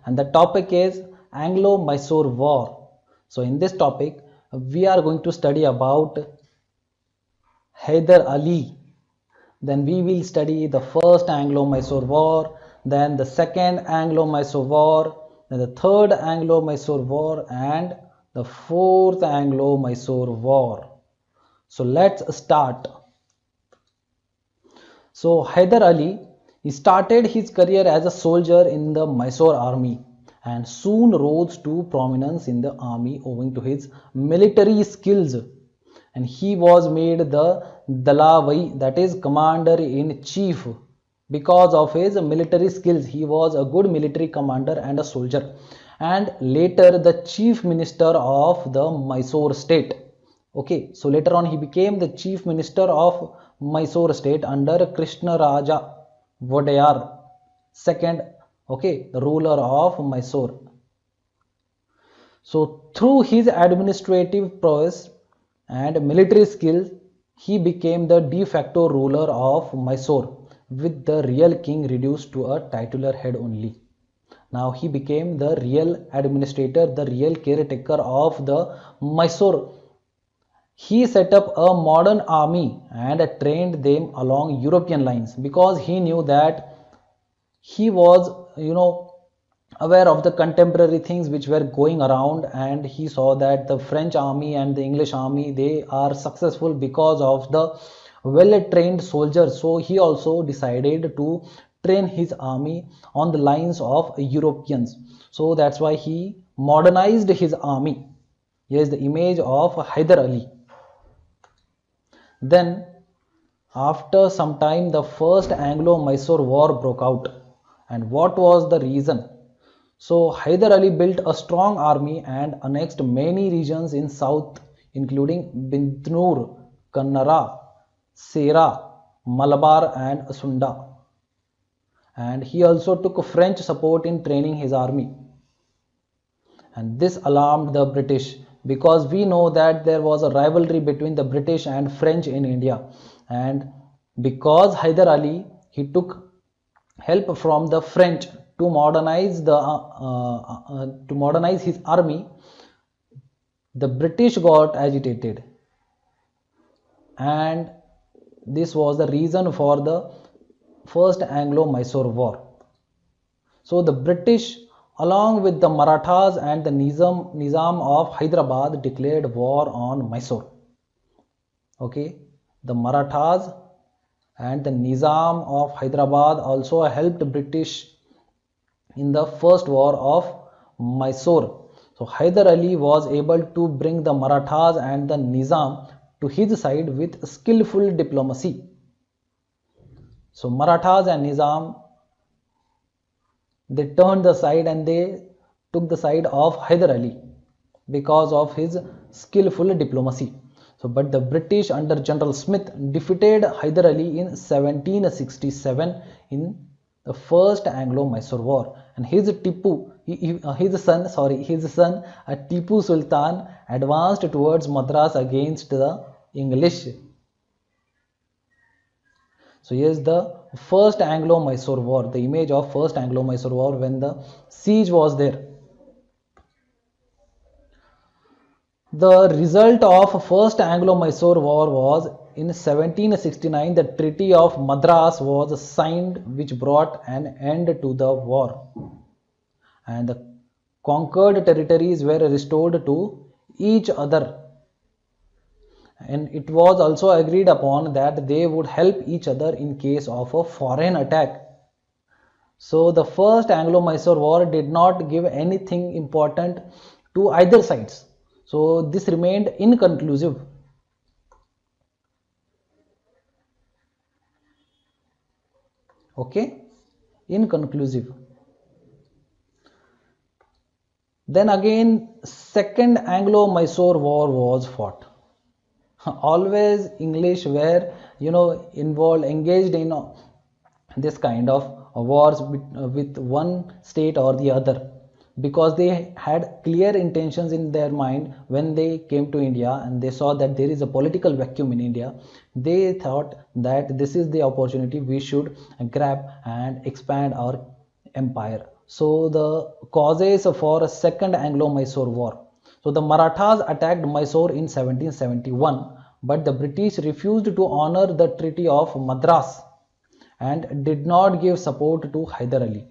And the topic is Anglo-Mysore War. So in this topic we are going to study about Hyder Ali. Then we will study the first Anglo-Mysore War, then the second Anglo-Mysore War, then the third Anglo-Mysore War, and the fourth Anglo-Mysore War. So let's start. So Hyder Ali, he started his career as a soldier in the Mysore army and soon rose to prominence in the army owing to his military skills. And he was made the Dalawai, that is commander in chief, because of his military skills. He was a good military commander and a soldier, and later the chief minister of the Mysore state. Okay, so later on he became the chief minister of Mysore state under Krishna Raja Wadayar second, okay, the ruler of Mysore. So through his administrative prowess and military skills, he became the de facto ruler of Mysore, with the real king reduced to a titular head only. Now he became the real administrator, the real caretaker of the Mysore. He set up a modern army and trained them along European lines, because he knew that he was, aware of the contemporary things which were going around, and he saw that the French army and the English army, they are successful because of the well trained soldiers. So he also decided to train his army on the lines of Europeans. So that's why he modernized his army. Here is the image of Hyder Ali. Then after some time the first Anglo-Mysore War broke out. And what was the reason? So Hyder Ali built a strong army and annexed many regions in south, including Bintnur, Kannara, Sera, Malabar and Sunda. And he also took French support in training his army. And this alarmed the British, because we know that there was a rivalry between the British and French in India. And because Hyder Ali, he took help from the French to modernize his army, the British got agitated, and this was the reason for the first Anglo-Mysore War. So the British, along with the Marathas and the Nizam of Hyderabad, declared war on Mysore. Okay, the Marathas and the Nizam of Hyderabad also helped British in the first war of Mysore. So Hyder Ali was able to bring the Marathas and the Nizam to his side with skillful diplomacy. So Marathas and Nizam, they turned the side and they took the side of Hyder Ali because of his skillful diplomacy. So but the British under General Smith defeated Hyder Ali in 1767 in the first Anglo-Mysore War, and his son Tipu Sultan advanced towards Madras against the English. So here's the first Anglo-Mysore War, the image of first Anglo-Mysore War when the siege was there. The result of first Anglo-Mysore War was in 1769 the Treaty of Madras was signed, which brought an end to the war, and the conquered territories were restored to each other, and it was also agreed upon that they would help each other in case of a foreign attack. So the first Anglo-Mysore War did not give anything important to either sides. So this remained inconclusive. Okay, inconclusive. Then again, second Anglo-Mysore War was fought. Always English were, involved, engaged in this kind of wars with one state or the other. because they had clear intentions in their mind when they came to India and they saw that there is a political vacuum in India. They thought that this is the opportunity we should grab and expand our empire. So the causes for a second Anglo-Mysore war. So the Marathas attacked Mysore in 1771, but the British refused to honor the Treaty of Madras and did not give support to Hyder Ali.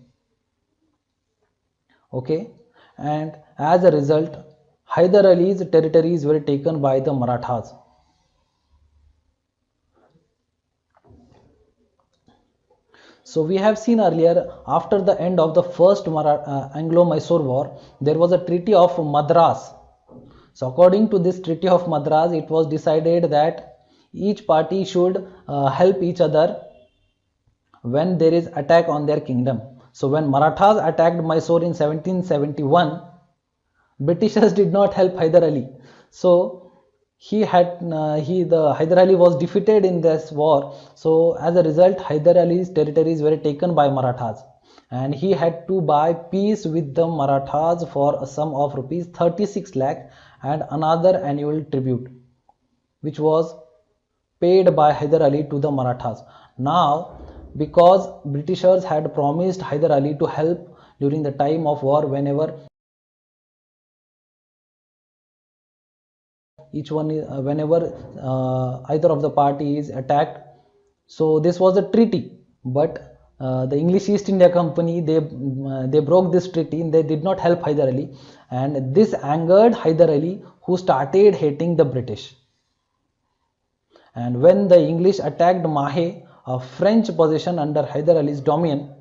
Okay, and as a result, Hyder Ali's territories were taken by the Marathas. So we have seen earlier, after the end of the first Anglo-Mysore war, there was a Treaty of Madras. So according to this Treaty of Madras, it was decided that each party should help each other when there is attack on their kingdom. So when Marathas attacked Mysore in 1771, Britishers did not help Hyder Ali. So the Hyder Ali was defeated in this war. So as a result, Hyder Ali's territories were taken by Marathas, and he had to buy peace with the Marathas for a sum of rupees 36 lakh and another annual tribute, which was paid by Hyder Ali to the Marathas. Now, because Britishers had promised Hyder Ali to help during the time of war whenever either of the party is attacked. So this was a treaty, but the English East India Company, they broke this treaty and they did not help Hyder Ali, and this angered Hyder Ali, who started hating the British. And when the English attacked Mahe, a French possession under Hyder Ali's dominion,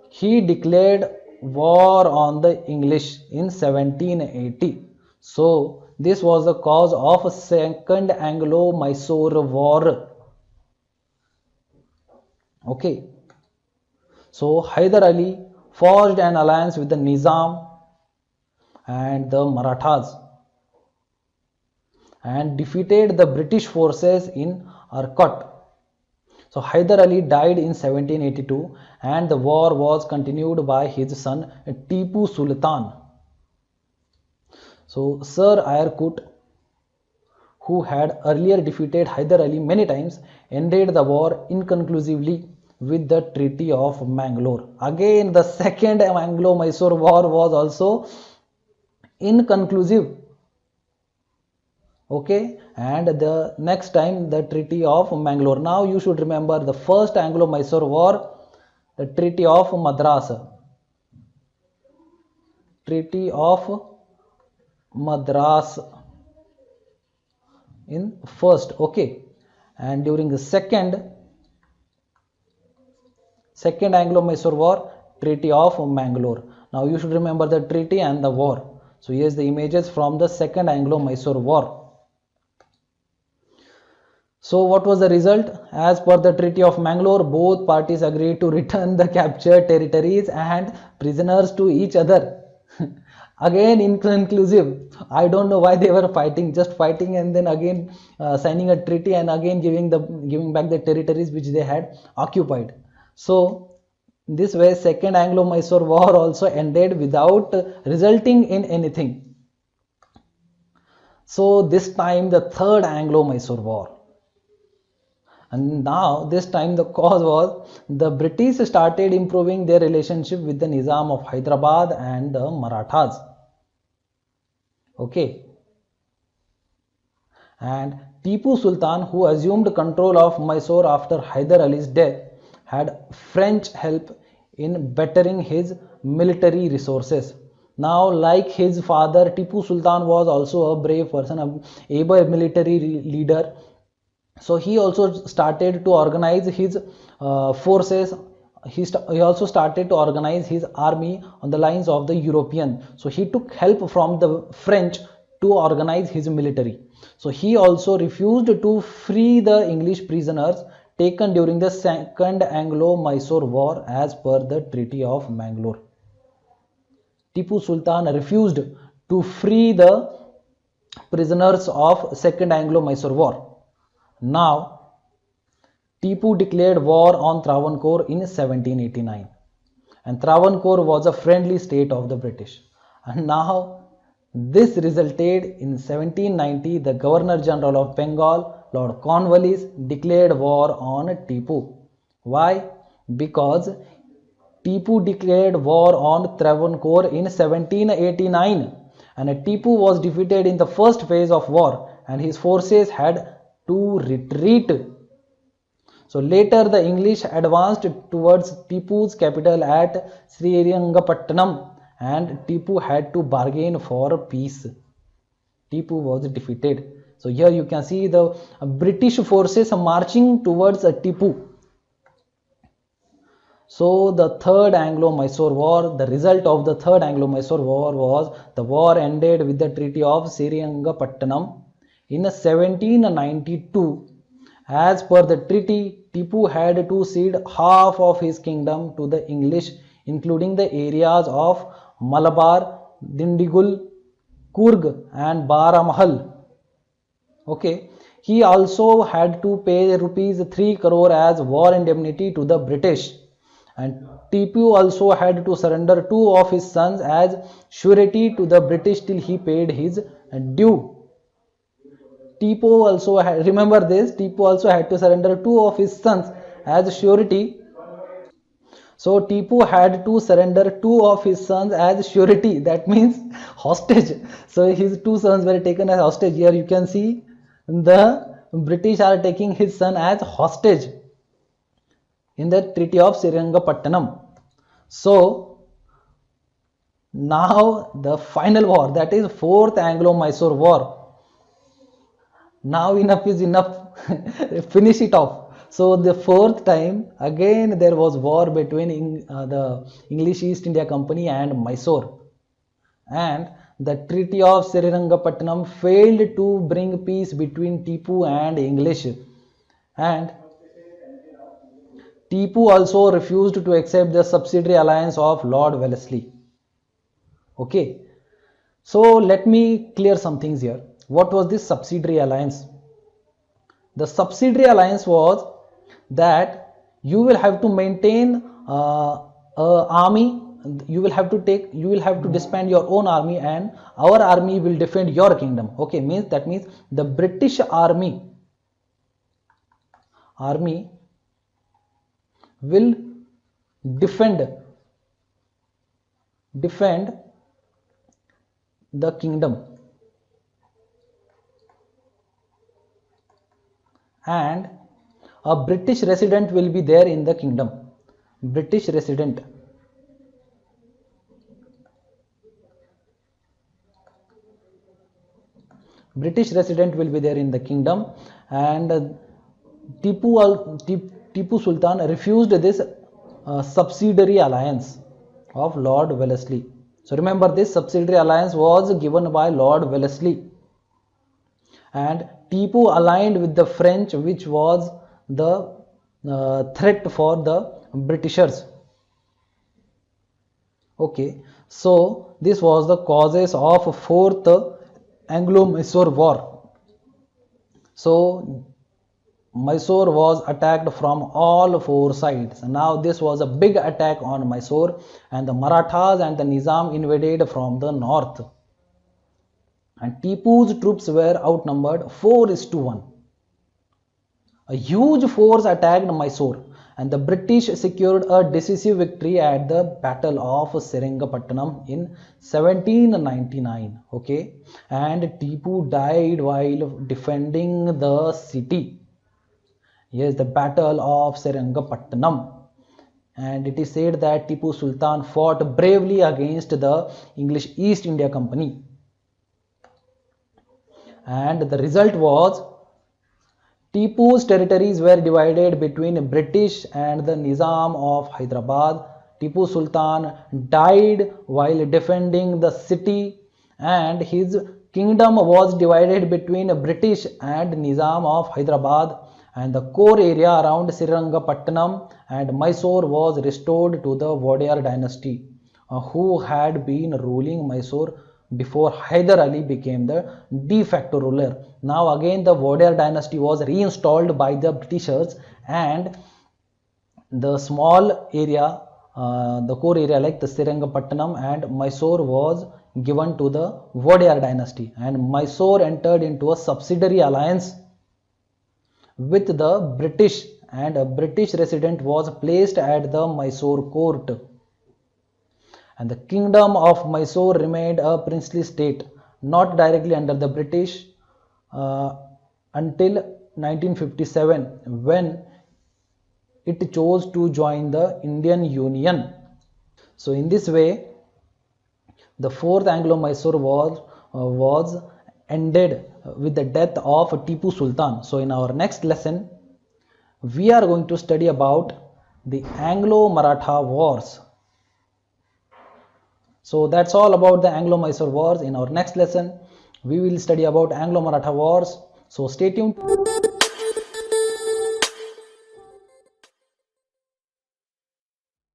he declared war on the English in 1780. So this was the cause of a second Anglo-Mysore war. Okay. So Hyder Ali forged an alliance with the Nizam and the Marathas and defeated the British forces in Arcot. So Hyder Ali died in 1782 and the war was continued by his son Tipu Sultan. So Sir Ayerkut, who had earlier defeated Hyder Ali many times, ended the war inconclusively with the Treaty of Mangalore. Again, the second Anglo-Mysore war was also inconclusive. Okay, and the next time the Treaty of Mangalore. Now you should remember the first Anglo-Mysore war, the Treaty of Madras. Treaty of Madras in first. Okay, and during the second Anglo-Mysore war, Treaty of Mangalore. Now you should remember the treaty and the war. So here's the images from the second Anglo-Mysore war. So what was the result? As per the Treaty of Mangalore, both parties agreed to return the captured territories and prisoners to each other. Again inconclusive. I don't know why they were fighting, just fighting and then again signing a treaty and again giving back the territories which they had occupied. So this way second Anglo-Mysore war also ended without resulting in anything. So this time the third Anglo-Mysore war. And now this time the cause was the British started improving their relationship with the Nizam of Hyderabad and the Marathas. Okay. And Tipu Sultan, who assumed control of Mysore after Hyder Ali's death, had French help in bettering his military resources. Now, like his father, Tipu Sultan was also a brave person, an able military leader. So he also started to organize his forces. He also started to organize his army on the lines of the European. So he took help from the French to organize his military. So he also refused to free the English prisoners taken during the second Anglo-Mysore war as per the Treaty of Mangalore. Tipu Sultan refused to free the prisoners of second Anglo-Mysore war. Now, Tipu declared war on Travancore in 1789, and Travancore was a friendly state of the British. And now this resulted in 1790 the Governor General of Bengal, Lord Cornwallis, declared war on Tipu. Why? Because Tipu declared war on Travancore in 1789, and Tipu was defeated in the first phase of war and his forces had to retreat. So later the English advanced towards Tipu's capital at Srirangapatnam and Tipu had to bargain for peace. Tipu was defeated. So here you can see the British forces marching towards Tipu. So the Third Anglo-Mysore War, the result of the Third Anglo-Mysore War was the war ended with the Treaty of Srirangapatnam in 1792. As per the treaty, Tipu had to cede half of his kingdom to the English, including the areas of Malabar, Dindigul, Coorg and Baramahal. Okay. He also had to pay rupees 3 crore as war indemnity to the British. And Tipu also had to surrender 2 of his sons as surety to the British till he paid his due. Tipu also had, remember this, Tipu also had to surrender 2 of his sons as surety. So Tipu had to surrender 2 of his sons as surety, that means hostage. So his 2 sons were taken as hostage. Here you can see the British are taking his son as hostage in the Treaty of Srirangapatnam. So now the final war, that is Fourth Anglo-Mysore War. Now enough is enough. Finish it off. So the fourth time again there was war between the English East India Company and Mysore, and the Treaty of Srirangapatnam failed to bring peace between Tipu and English, and Tipu also refused to accept the subsidiary alliance of Lord Wellesley. Okay, so let me clear some things here. What was this subsidiary alliance? The subsidiary alliance was that you will have to maintain army, you will have to disband your own army and our army will defend your kingdom. Okay, that means the British army will defend the kingdom, and a British resident will be there in the kingdom. British resident will be there in the kingdom, and Tipu Sultan refused this subsidiary alliance of Lord Wellesley. So remember, this subsidiary alliance was given by Lord Wellesley, and Tipu aligned with the French, which was the threat for the Britishers. Okay, so this was the causes of Fourth Anglo-Mysore War. So Mysore was attacked from all 4 sides. Now this was a big attack on Mysore, and the Marathas and the Nizam invaded from the north, and Tipu's troops were outnumbered 4:1. A huge force attacked Mysore, and the British secured a decisive victory at the Battle of Seringamapatnam in 1799. Okay, and Tipu died while defending the city. Yes, the Battle of Seringamapatnam. And it is said that Tipu Sultan fought bravely against the English East India Company. And the result was Tipu's territories were divided between British and the Nizam of Hyderabad. Tipu Sultan died while defending the city, and his kingdom was divided between British and Nizam of Hyderabad, and the core area around Srirangapatnam and Mysore was restored to the Wadiyar dynasty, who had been ruling Mysore before Hyder Ali became the de facto ruler. Now again the Wadiyar dynasty was reinstalled by the Britishers, and the small area, the core area like the Seringamapatnam and Mysore was given to the Wadiyar dynasty, and Mysore entered into a subsidiary alliance with the British, and a British resident was placed at the Mysore court, and the kingdom of Mysore remained a princely state, not directly under the British uh, until 1957, when it chose to join the Indian Union. So in this way, the fourth Anglo-Mysore War was ended with the death of Tipu Sultan. So in our next lesson, we are going to study about the Anglo-Maratha Wars. So that's all about the Anglo-Mysore Wars. In our next lesson, we will study about Anglo-Maratha Wars. So stay tuned.